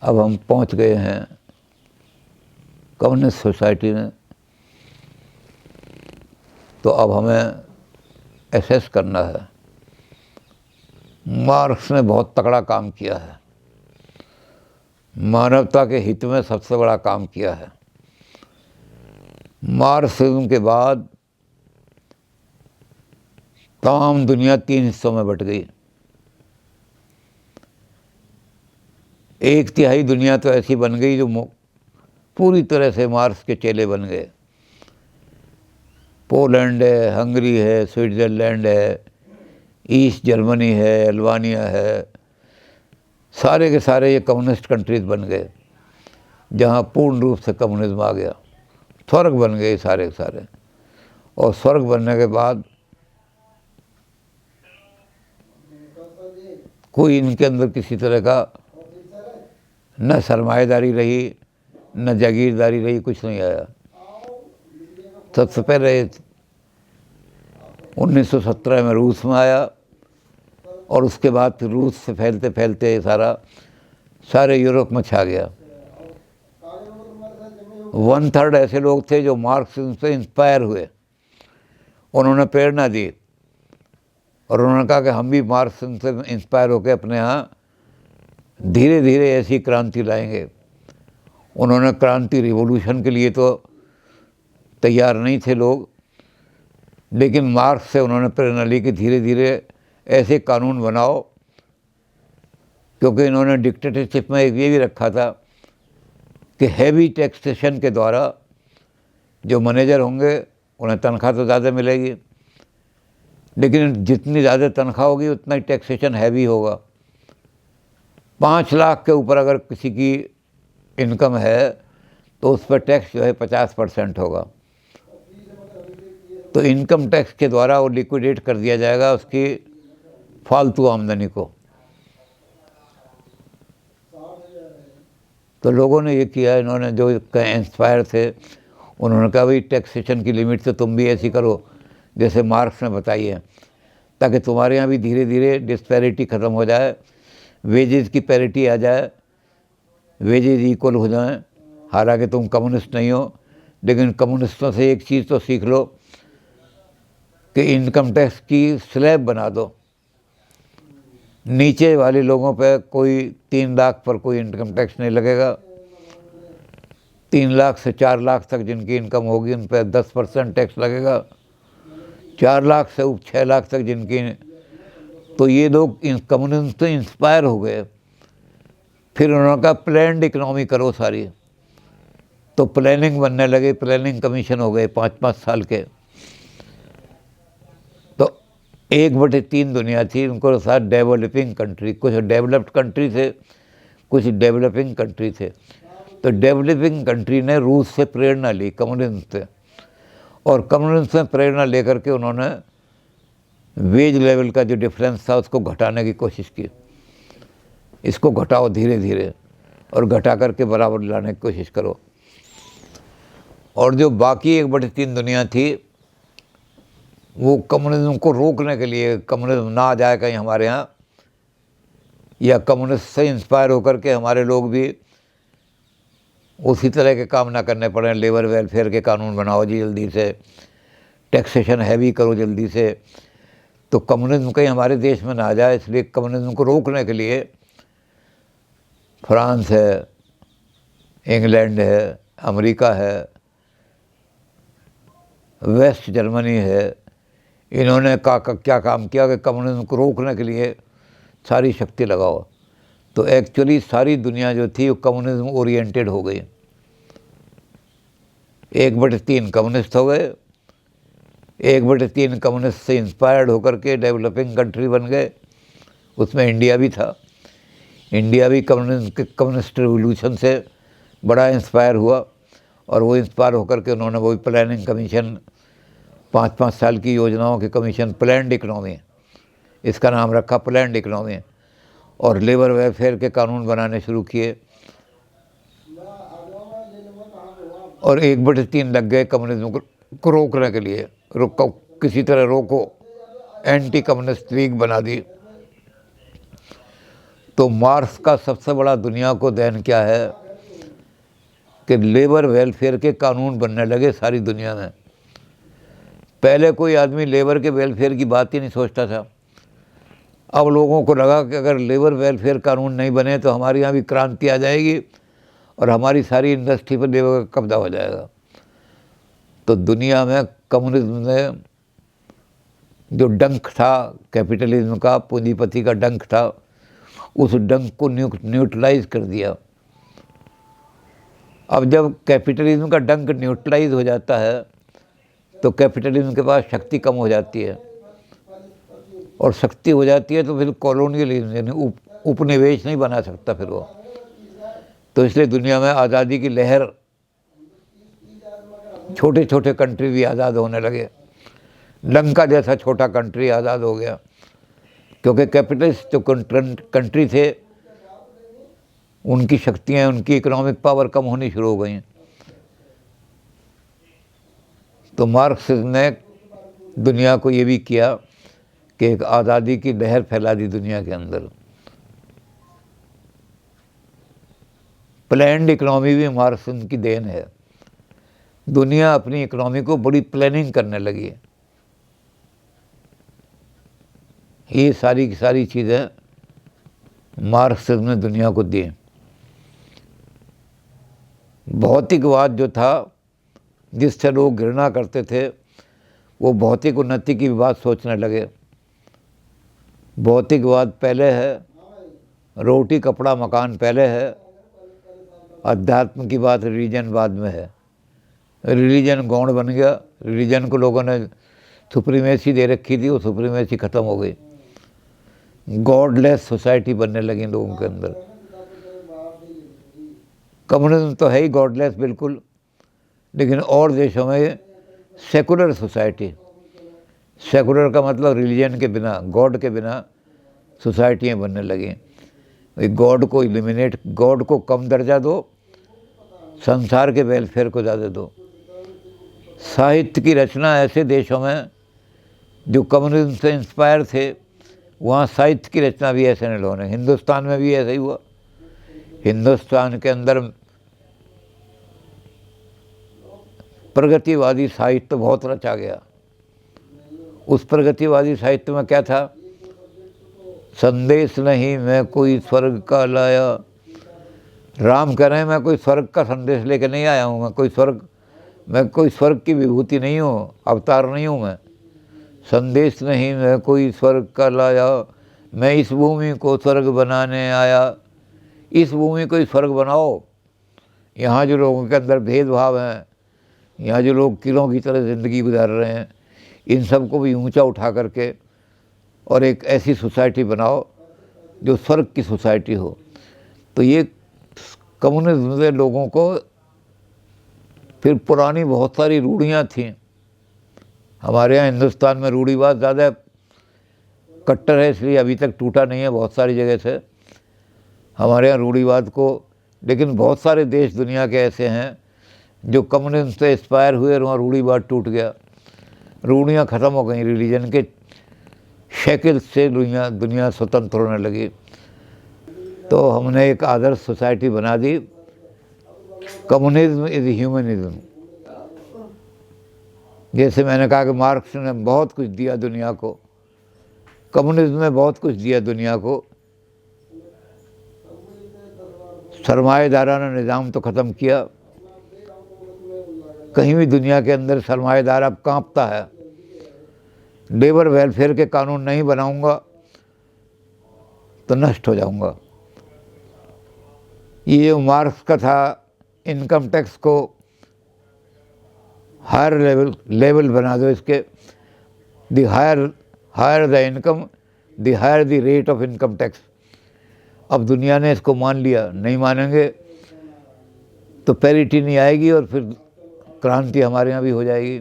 अब हम पहुंच गए हैं कम्युनिस्ट सोसाइटी में। तो अब हमें एसेस करना है। मार्क्स ने बहुत तगड़ा काम किया है, मानवता के हित में सबसे बड़ा काम किया है। मार्क्सिज्म के बाद तमाम दुनिया 3 हिस्सों में बट गई। एक तिहाई दुनिया तो ऐसी बन गई जो पूरी तरह से मार्क्स के चेले बन गए। पोलैंड है, हंगरी है, स्विट्ज़रलैंड है, ईस्ट जर्मनी है, अल्बानिया है, सारे के सारे ये कम्युनिस्ट कंट्रीज बन गए जहाँ पूर्ण रूप से कम्युनिज्म आ गया। स्वर्ग बन गए सारे के सारे। और स्वर्ग बनने के बाद कोई इनके अंदर किसी तरह का न सरमाएदारी रही, न जागीरदारी रही, कुछ नहीं आया। सबसे पहले 1917 में रूस में आया और उसके बाद फिर रूस से फैलते फैलते सारे यूरोप में छा गया। 1/3 ऐसे लोग थे जो मार्क्सिज्म से इंस्पायर हुए, उन्होंने प्रेरणा दी और उन्होंने कहा कि हम भी मार्क्सिज्म से इंस्पायर होकर अपने यहाँ धीरे धीरे ऐसी क्रांति लाएंगे। उन्होंने क्रांति रिवॉल्यूशन के लिए तो तैयार नहीं थे लोग, लेकिन मार्क्स से उन्होंने प्रेरणा ली कि धीरे धीरे ऐसे कानून बनाओ, क्योंकि इन्होंने डिक्टेटरशिप में ये भी रखा था कि हैवी टैक्सेशन के द्वारा जो मैनेजर होंगे उन्हें तनख्वाह तो ज़्यादा मिलेगी, लेकिन जितनी ज़्यादा तनख्वाह होगी उतना ही टैक्सेशन हैवी होगा। 5 लाख के ऊपर अगर किसी की इनकम है तो उस पर टैक्स जो है 50% होगा। तो इनकम टैक्स के द्वारा वो लिक्विडेट कर दिया जाएगा उसकी फालतू आमदनी को। तो लोगों ने ये किया, इन्होंने जो इंस्पायर थे उन्होंने कहा भाई टैक्सेशन की लिमिट तो तुम भी ऐसी करो जैसे मार्क्स ने बताई है, ताकि तुम्हारे यहाँ भी धीरे धीरे डिस्पैरिटी ख़त्म हो जाए, वेजेस की पैरिटी आ जाए, वेजेस इक्वल हो जाएं। हालांकि तुम कम्युनिस्ट नहीं हो, लेकिन कम्युनिस्टों से एक चीज़ तो सीख लो कि इनकम टैक्स की स्लैब बना दो। नीचे वाले लोगों पे कोई 3 लाख पर कोई इनकम टैक्स नहीं लगेगा। 3 लाख से 4 लाख तक जिनकी इनकम होगी उन पर 10% टैक्स लगेगा। 4 लाख से 6 लाख तक जिनकी, तो ये लोग कम्युनिज्म से इंस्पायर हो गए। फिर उन्होंने कहा प्लान्ड इकनॉमी करो सारी, तो प्लानिंग बनने लगे, प्लानिंग कमीशन हो गए 5-5 साल के। तो 1/3 दुनिया थी, उनको साथ डेवलपिंग कंट्री, कुछ डेवलप्ड कंट्री थे, कुछ डेवलपिंग कंट्री थे। तो डेवलपिंग कंट्री ने रूस से प्रेरणा ली, कम्युनिज्म से, और कम्युनिज्म से प्रेरणा लेकर के उन्होंने वेज लेवल का जो डिफरेंस था उसको घटाने की कोशिश की। इसको घटाओ धीरे धीरे और घटा करके बराबर लाने की कोशिश करो। और जो बाकी 1/3 दुनिया थी वो कम्युनिज्म को रोकने के लिए, कम्युनिज्म ना आ जाए कहीं हमारे यहाँ, या कम्युनिस्ट से इंस्पायर होकर के हमारे लोग भी उसी तरह के काम ना करने पड़े। लेबर वेलफेयर के कानून बनाओ जी जल्दी से, टैक्सेशन हैवी करो जल्दी से, तो कम्युनिज्म कहीं हमारे देश में ना आ जाए। इसलिए कम्युनिज्म को रोकने के लिए फ्रांस है, इंग्लैंड है, अमेरिका है, वेस्ट जर्मनी है, इन्होंने क्या काम किया कि कम्युनिज्म को रोकने के लिए सारी शक्ति लगाओ। तो एक्चुअली सारी दुनिया जो थी वो कम्युनिज्म ओरिएंटेड हो गई। 1/3 कम्युनिस्ट हो गए, 1/3 कम्युनिस्ट से इंस्पायर्ड होकर के डेवलपिंग कंट्री बन गए। उसमें इंडिया भी था। इंडिया भी कम्युनिस्ट रिवोल्यूशन से बड़ा इंस्पायर हुआ, और वो इंस्पायर होकर के उन्होंने वही प्लानिंग कमीशन, 5-5 साल की योजनाओं की कमीशन, प्लान्ड इकनॉमी, इसका नाम रखा प्लान्ड इकनॉमी, और लेबर वेलफेयर के कानून बनाने शुरू किए। और 1/3 लग गए कम्युनिज्म को रोकने के लिए, रोको किसी तरह रोको, एंटी कम्युनिस्ट लीग बना दी। तो मार्क्स का सबसे बड़ा दुनिया को देन क्या है कि लेबर वेलफेयर के कानून बनने लगे सारी दुनिया में। पहले कोई आदमी लेबर के वेलफेयर की बात ही नहीं सोचता था। अब लोगों को लगा कि अगर लेबर वेलफेयर कानून नहीं बने तो हमारे यहाँ भी क्रांति आ जाएगी और हमारी सारी इंडस्ट्री पर लेबर का कब्जा हो जाएगा। तो दुनिया में कम्युनिज्म ने जो डंक था कैपिटलिज्म का, पूंजीपति का डंक था, उस डंक को न्यूट्रलाइज कर दिया। अब जब कैपिटलिज्म का डंक न्यूट्रलाइज हो जाता है तो कैपिटलिज्म के पास शक्ति कम हो जाती है, और शक्ति हो जाती है तो फिर कॉलोनियलिज्म यानी उपनिवेश नहीं बना सकता फिर वो। तो इसलिए दुनिया में आज़ादी की लहर, छोटे छोटे कंट्री भी आज़ाद होने लगे। लंका जैसा छोटा कंट्री आज़ाद हो गया क्योंकि कैपिटलिस्ट जो कंट्री थे उनकी शक्तियाँ, उनकी इकोनॉमिक पावर कम होनी शुरू हो गई। तो मार्क्सिज्म ने दुनिया को ये भी किया कि एक आज़ादी की लहर फैला दी दुनिया के अंदर। प्लान्ड इकोनॉमी भी मार्क्सिज्म की देन है। दुनिया अपनी इकोनॉमी को बड़ी प्लानिंग करने लगी है। ये सारी की सारी चीज़ें मार्क्सिज्म ने दुनिया को दी। भौतिकवाद जो था जिससे लोग घृणा करते थे, वो भौतिक उन्नति की बात सोचने लगे। भौतिकवाद पहले है, रोटी कपड़ा मकान पहले है, अध्यात्म की बात रिलीजन बाद में है। रिलीजन गौण बन गया, रिलीजन को लोगों ने सुप्रीमेसी दे रखी थी, वो सुप्रीमेसी ख़त्म हो गई। गॉडलेस सोसाइटी बनने लगी लोगों के अंदर। कम्युनिज्म तो है ही गॉडलेस बिल्कुल, लेकिन और देशों में सेकुलर सोसाइटी, सेकुलर का मतलब रिलीजन के बिना, गॉड के बिना सोसाइटियाँ बनने लगी। गॉड को एलिमिनेट, गॉड को कम दर्जा दो, संसार के वेलफेयर को ज़्यादा दो। साहित्य की रचना ऐसे देशों में जो कम्युनिज्म से इंस्पायर थे, वहाँ साहित्य की रचना भी ऐसे नहीं होने। हिंदुस्तान में भी ऐसा ही हुआ। हिंदुस्तान के अंदर प्रगतिवादी साहित्य बहुत रचा गया। उस प्रगतिवादी साहित्य में क्या था? संदेश नहीं मैं कोई स्वर्ग का लाया। राम कह रहे हैं मैं कोई स्वर्ग का संदेश लेके नहीं आया हूँ, मैं कोई स्वर्ग की विभूति नहीं हूँ, अवतार नहीं हूँ मैं। संदेश नहीं मैं कोई स्वर्ग का लाया, मैं इस भूमि को स्वर्ग बनाने आया। इस भूमि को स्वर्ग बनाओ। यहाँ जो लोगों के अंदर भेदभाव हैं, यहाँ जो लोग किलों की तरह ज़िंदगी गुजार रहे हैं, इन सब को भी ऊंचा उठा करके और एक ऐसी सोसाइटी बनाओ जो स्वर्ग की सोसाइटी हो। तो ये कम्युनिज्म से लोगों को, फिर पुरानी बहुत सारी रूढ़ियाँ थीं। हमारे यहाँ हिंदुस्तान में रूढ़िवाद ज़्यादा कट्टर है, इसलिए अभी तक टूटा नहीं है बहुत सारी जगह से हमारे यहाँ रूढ़िवाद को। लेकिन बहुत सारे देश दुनिया के ऐसे हैं जो कम्युनिज्म से इंस्पायर हुए और वहाँ रूढ़िवाद टूट गया, रूढ़ियाँ ख़त्म हो गई, रिलीजन के शैकल से दुनिया स्वतंत्र होने लगी। तो हमने एक आदर्श सोसाइटी बना दी। Communism is humanism. जैसे मैंने कहा कि मार्क्स ने बहुत कुछ दिया दुनिया को, कम्युनिज्म ने बहुत कुछ दिया दुनिया को। सरमाएदाराना निज़ाम तो ख़त्म किया। कहीं भी दुनिया के अंदर सरमाएदार अब कांपता है। लेबर वेलफेयर के कानून नहीं बनाऊंगा तो नष्ट हो जाऊंगा। ये जो मार्क्स का था, इनकम टैक्स को हायर लेवल बना दो इसके, the higher the income the higher the rate of income tax. अब दुनिया ने इसको मान लिया, नहीं मानेंगे तो पैरिटी नहीं आएगी और फिर क्रांति हमारे यहाँ भी हो जाएगी।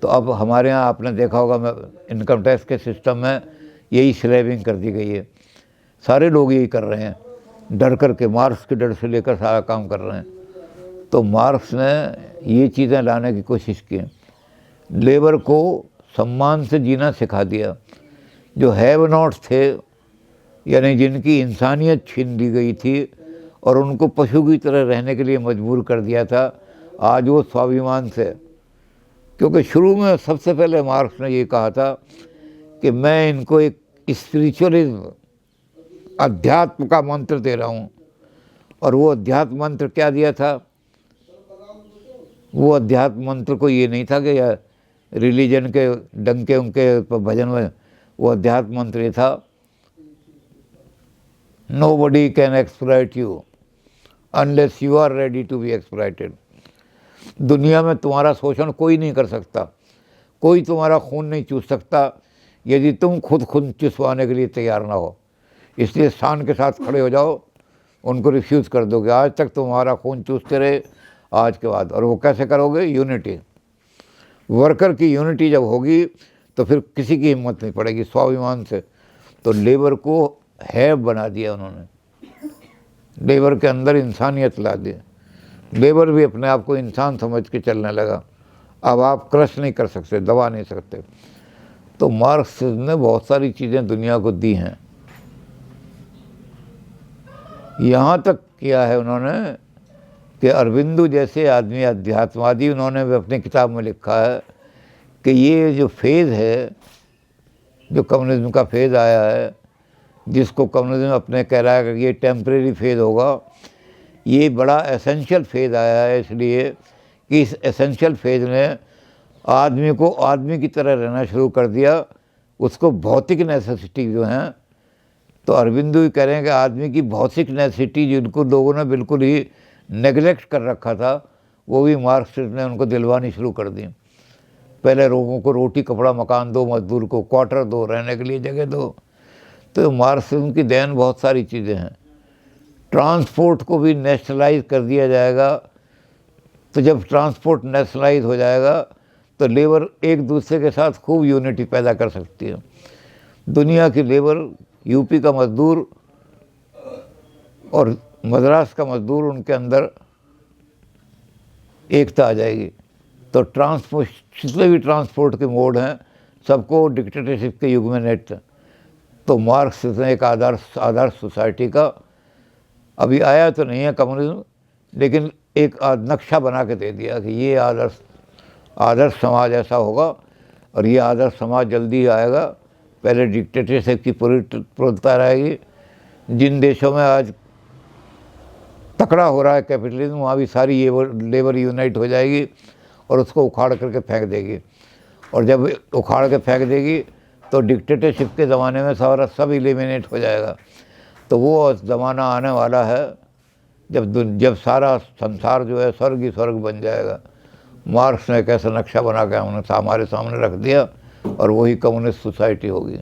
तो अब हमारे यहाँ आपने देखा होगा इनकम टैक्स के सिस्टम में यही स्लैबिंग कर दी गई है। सारे लोग यही कर रहे हैं, डर कर के, मार्क्स के डर से लेकर सारा काम कर रहे हैं। तो मार्क्स ने ये चीज़ें लाने की कोशिश की। लेबर को सम्मान से जीना सिखा दिया। जो हैव नॉट्स थे यानी जिनकी इंसानियत छीन ली गई थी और उनको पशु की तरह रहने के लिए मजबूर कर दिया था, आज वो स्वाभिमान से, क्योंकि शुरू में सबसे पहले मार्क्स ने ये कहा था कि मैं इनको एक स्पिरिचुअलिज्म, अध्यात्म का मंत्र दे रहा हूँ। और वो अध्यात्म मंत्र क्या दिया था? वो अध्यात्म मंत्र को ये नहीं था कि या रिलीजन के डंके उनके भजन में, वो अध्यात्म मंत्र ये था, nobody can exploit you unless you are ready to be exploited. दुनिया में तुम्हारा शोषण कोई नहीं कर सकता, कोई तुम्हारा खून नहीं चूस सकता यदि तुम खुद खून चुसवाने के लिए तैयार ना हो। इसलिए शान के साथ खड़े हो जाओ, उनको रिफ्यूज़ कर दोगे। आज तक तुम्हारा खून चूसते रहे, आज के बाद। और वो कैसे करोगे? यूनिटी, वर्कर की यूनिटी जब होगी तो फिर किसी की हिम्मत नहीं पड़ेगी, स्वाभिमान से। तो लेबर को हैव बना दिया उन्होंने, लेबर के अंदर इंसानियत ला दी। लेबर भी अपने आप को इंसान समझ के चलने लगा। अब आप क्रश नहीं कर सकते, दबा नहीं सकते। तो मार्क्सिज्म ने बहुत सारी चीज़ें दुनिया को दी हैं। यहाँ तक किया है उन्होंने कि अरबिंदो जैसे आदमी, अध्यात्मवादी, उन्होंने भी अपनी किताब में लिखा है कि ये जो फेज़ है, जो कम्युनिज्म का फेज़ आया है, जिसको कम्युनिज्म अपने कह रहा है कि ये टेम्परेरी फेज़ होगा, ये बड़ा एसेंशियल फेज़ आया है, इसलिए कि इस एसेंशियल फेज़ ने आदमी को आदमी की तरह रहना शुरू कर दिया। उसको भौतिक नेसेसिटी जो हैं, तो अरबिंदो ही कह रहे हैं कि आदमी की भौतिक नेसेसिटी जिनको लोगों ने बिल्कुल ही नेगलेक्ट कर रखा था, वो भी मार्क्सिज्म ने उनको दिलवानी शुरू कर दी। पहले लोगों को रोटी कपड़ा मकान दो, मजदूर को क्वार्टर दो, रहने के लिए जगह दो। तो मार्क्सिज्म की देन बहुत सारी चीज़ें हैं। ट्रांसपोर्ट को भी नेशनलाइज कर दिया जाएगा। तो जब ट्रांसपोर्ट नेशनलाइज हो जाएगा तो लेबर एक दूसरे के साथ खूब यूनिटी पैदा कर सकती है। दुनिया की लेबर, यूपी का मजदूर और मद्रास का मजदूर, उनके अंदर एकता आ जाएगी। तो ट्रांसपोर्ट, जितने भी ट्रांसपोर्ट के मोड हैं, सबको डिक्टेटरशिप के युग में नेट। तो मार्क्स ने एक आदर्श सोसाइटी का, अभी आया तो नहीं है कम्युनिज्म, लेकिन एक नक्शा बना के दे दिया कि ये आदर्श समाज ऐसा होगा। और ये आदर्श समाज जल्दी ही आएगा। पहले डिक्टेटरशिप की प्रवृत्ता रहेगी। जिन देशों में आज तकड़ा हो रहा है कैपिटलिज्म, वहाँ भी सारी ये लेबर यूनाइट हो जाएगी और उसको उखाड़ करके फेंक देगी। और जब उखाड़ के फेंक देगी तो डिक्टेटरशिप के ज़माने में सारा सब एलिमिनेट हो जाएगा। तो वो ज़माना आने वाला है जब सारा संसार जो है स्वर्ग ही स्वर्ग बन जाएगा। मार्क्स ने एक ऐसा नक्शा बना के हमारे सामने रख दिया और वही कम्युनिस्ट सोसाइटी होगी।